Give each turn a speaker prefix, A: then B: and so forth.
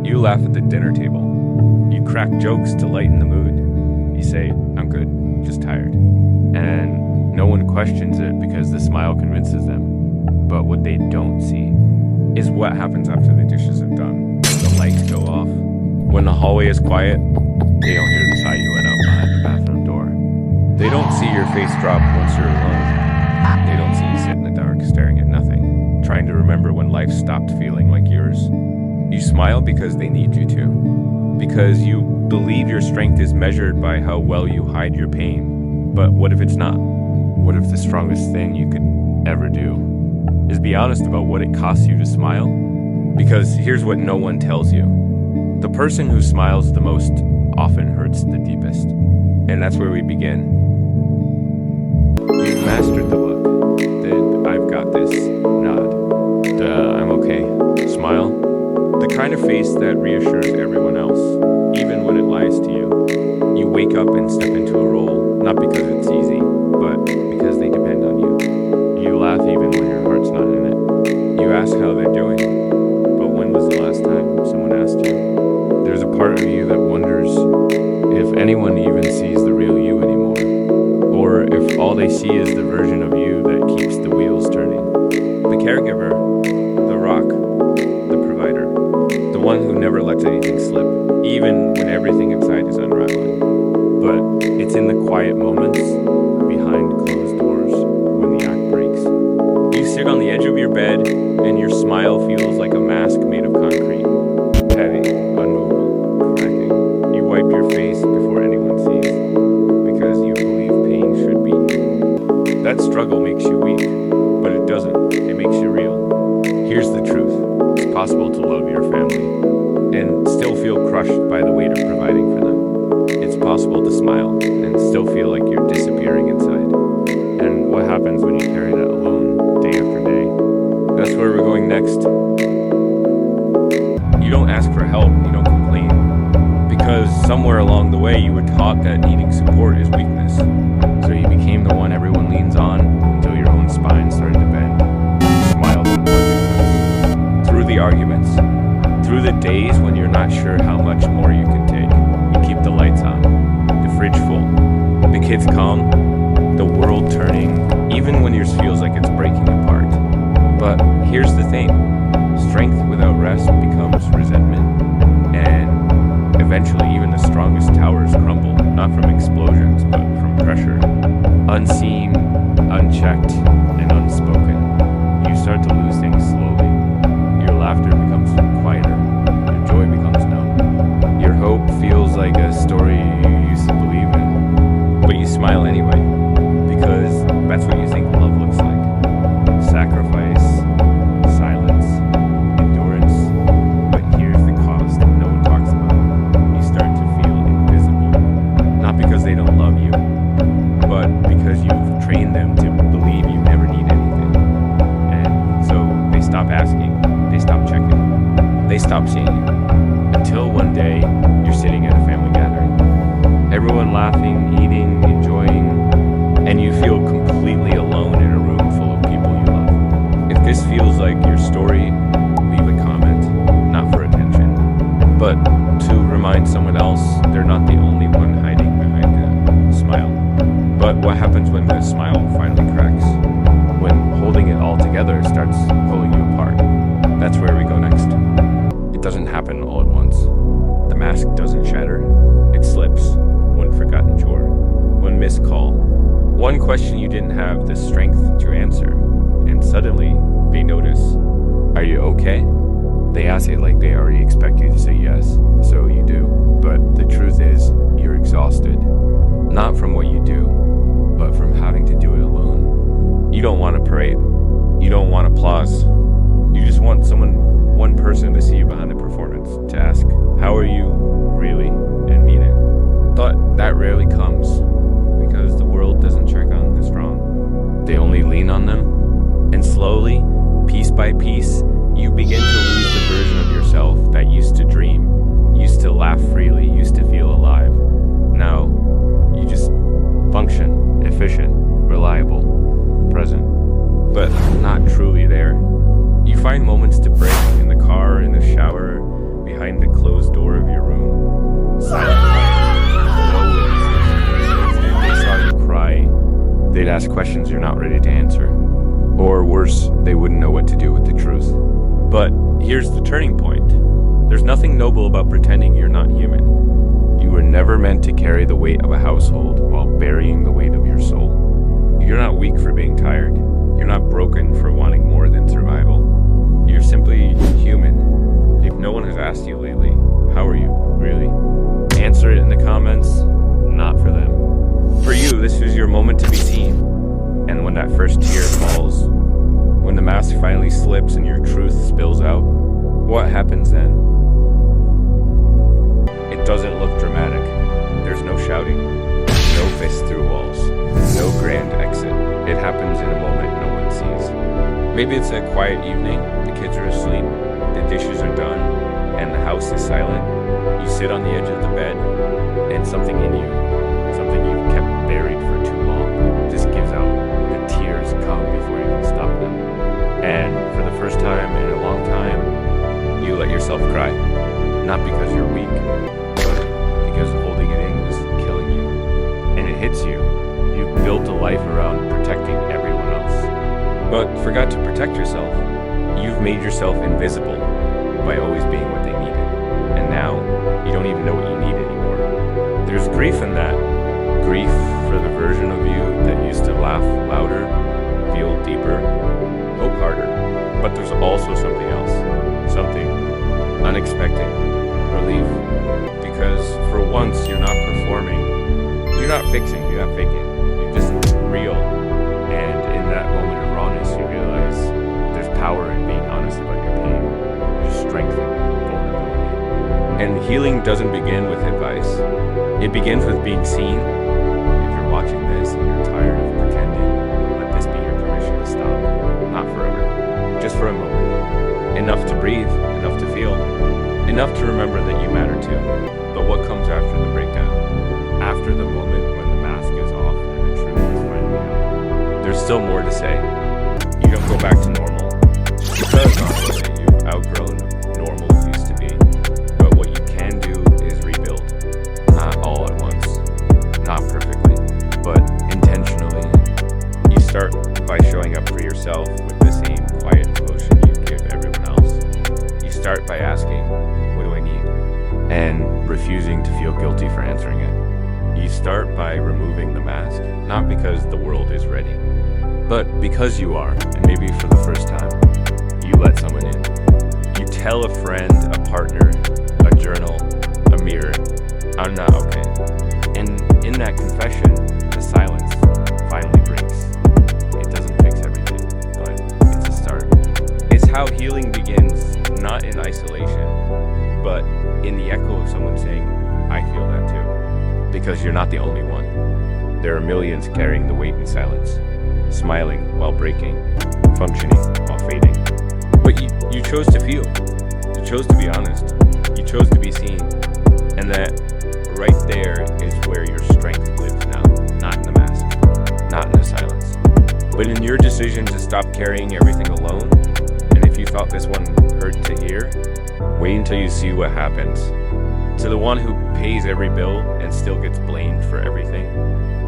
A: You laugh at the dinner table. You crack jokes to lighten the mood. You say, I'm good, just tired. And no one questions it because the smile convinces them. But what they don't see is what happens after the dishes are done. The lights go off. When the hallway is quiet, they don't hear the sigh you let out behind the bathroom door. They don't see your face drop once you're alone. They don't see you sit in the dark staring at nothing, trying to remember when life stopped feeling like yours. You smile because they need you to. Because you believe your strength is measured by how well you hide your pain. But what if it's not? What if the strongest thing you could ever do is be honest about what it costs you to smile? Because here's what no one tells you. The person who smiles the most often hurts the deepest. And that's where we begin. You've mastered the look, the I've got this nod, the I'm okay smile, the kind of face that reassures everyone else, even when it lies to you. You wake up and step into a role, not because it's easy, but because they depend on you. You laugh even when your heart's not in it. You ask how they're doing, but when was the last time someone asked you? There's a part of you that wonders if anyone even sees the real you anymore, or if all they see is the version of you that keeps the wheels turning. The caregiver, the rock, the provider, the one who never lets anything slip, even when everything inside is unraveling. But it's in the quiet moments, behind closed doors, when the act breaks. You sit on the edge of your bed, and your smile feels like a mask made of concrete, heavy, unmovable, cracking. You wipe your face before anyone sees, because you believe pain should be hidden. That struggle makes you weak, but it doesn't. It makes you real. Here's the truth. It's possible to love your family and still feel crushed by the weight of providing for them. It's possible to smile and still feel like you're disappearing inside. And what happens when you carry that alone day after day? That's where we're going next. You don't ask for help, you don't complain. Because somewhere along the way you were taught that needing support is weakness. So you became the one everyone leans on until your own spine started to bend. You smiled in budget. Through the arguments, through the days when you're not sure how much more you can take, you keep the lights on, the fridge full, the kids calm, the world turning, even when yours feels like it's breaking apart. But here's the thing, strength without rest becomes resentment, and eventually even the strongest towers crumble, not from explosions, but from pressure. Unseen, unchecked, and unspoken, you start to lose things slowly. Your laughter becomes quieter, your joy becomes numb. Your hope feels like a story you used to believe in, but you smile anyway, because that's what you think love looks like. Sacrifice, silence, endurance, but here's the cost no one talks about. You start to feel invisible, not because they don't love you, but because you've trained them to believe you never need anything. And so they stop asking, they stop checking, they stop seeing you, until one day you're sitting at a family gathering. Everyone laughing, eating, enjoying, and you feel completely alone in a room full of people you love. If this feels like your story, leave a comment, not for attention, but to remind someone else they're not the only one hiding behind a smile. But what happens when the smile finally cracks? When holding it all together starts pulling you apart? That's where we go next. It doesn't happen all at once. The mask doesn't shatter. It slips. One forgotten chore. One missed call. One question you didn't have the strength to answer. And suddenly, they notice. Are you okay? They ask it like they already expect you to say yes. So you do. But the truth is, you're exhausted. Not from what you do, but from having to do it alone. You don't want a parade. You don't want applause. You just want one person to see you behind the performance, to ask, how are you really, and mean it. But that rarely comes, because the world doesn't check on the strong. They only lean on them, and slowly, piece by piece, you begin to lose the version of yourself that used to dream, used to laugh freely, used to feel alive. Now, you just function, efficient, reliable, present, but not truly there. You find moments to break in the car, in the shower, behind behind the closed door of your room. Silent night. No one is listening. If they saw you cry, they'd ask questions you're not ready to answer. Or worse, they wouldn't know what to do with the truth. But here's the turning point. There's nothing noble about pretending you're not human. You were never meant to carry the weight of a household while burying the weight of your soul. You're not weak for being tired. You're not broken for wanting more than survival. You're simply human. If no one has asked you lately, how are you, really? Answer it in the comments. Not for them. For you, this is your moment to be seen. And when that first tear falls, when the mask finally slips and your truth spills out, what happens then? It doesn't look dramatic. There's no shouting, no fists through walls, no grand exit. It happens in a moment no one sees. Maybe it's a quiet evening, the kids are asleep, the dishes are done, and the house is silent. You sit on the edge of the bed, and something in you, something you've kept buried for too long, just gives out. The tears come before you can stop them. And for the first time in a long time, you let yourself cry. Not because you're weak, but because holding it in is killing you. And it hits you. You've built a life around protecting everyone else. But forgot to protect yourself. You've made yourself invisible by always being what they needed. And now, you don't even know what you need anymore. There's grief in that. Grief for the version of you that used to laugh louder, feel deeper, hope harder. But there's also something else. Something unexpected. Relief. Because for once, you're not performing. You're not fixing, you're not faking. You're just real. And in that moment of rawness, you realize there's power in being honest about your pain. There's strength in vulnerability. And healing doesn't begin with advice. It begins with being seen. If you're watching this and you're tired of pretending, let this be your permission to stop. Not forever. Just for a moment. Enough to breathe, enough to feel. Enough to remember that you matter too. But what comes after the breakdown? After the moment when the mask is off and the truth is finally out? There's still more to say. You don't go back to normal. Because honestly, you've outgrown normal used to be. But what you can do is rebuild. Not all at once. Not perfectly. But intentionally. You start by showing up for yourself with the same quiet devotion you give everyone else. You start by asking, what do I need? And refusing to feel guilty for answering it. You start by removing the mask, not because the world is ready, but because you are, and maybe for the first time, you let someone in. You tell a friend, a partner, a journal, a mirror, I'm not okay. And in that confession, the silence finally breaks. It doesn't fix everything, but it's a start. It's how healing begins, not in isolation, but in the echo of someone saying, I feel that too. Because you're not the only one. There are millions carrying the weight in silence, smiling while breaking, functioning while fading. But you chose to feel. You chose to be honest. You chose to be seen. And that right there is where your strength lives now. Not in the mask. Not in the silence. But in your decision to stop carrying everything alone, and if you thought this one hurt to hear, wait until you see what happens. To the one who pays every bill and still gets blamed for everything.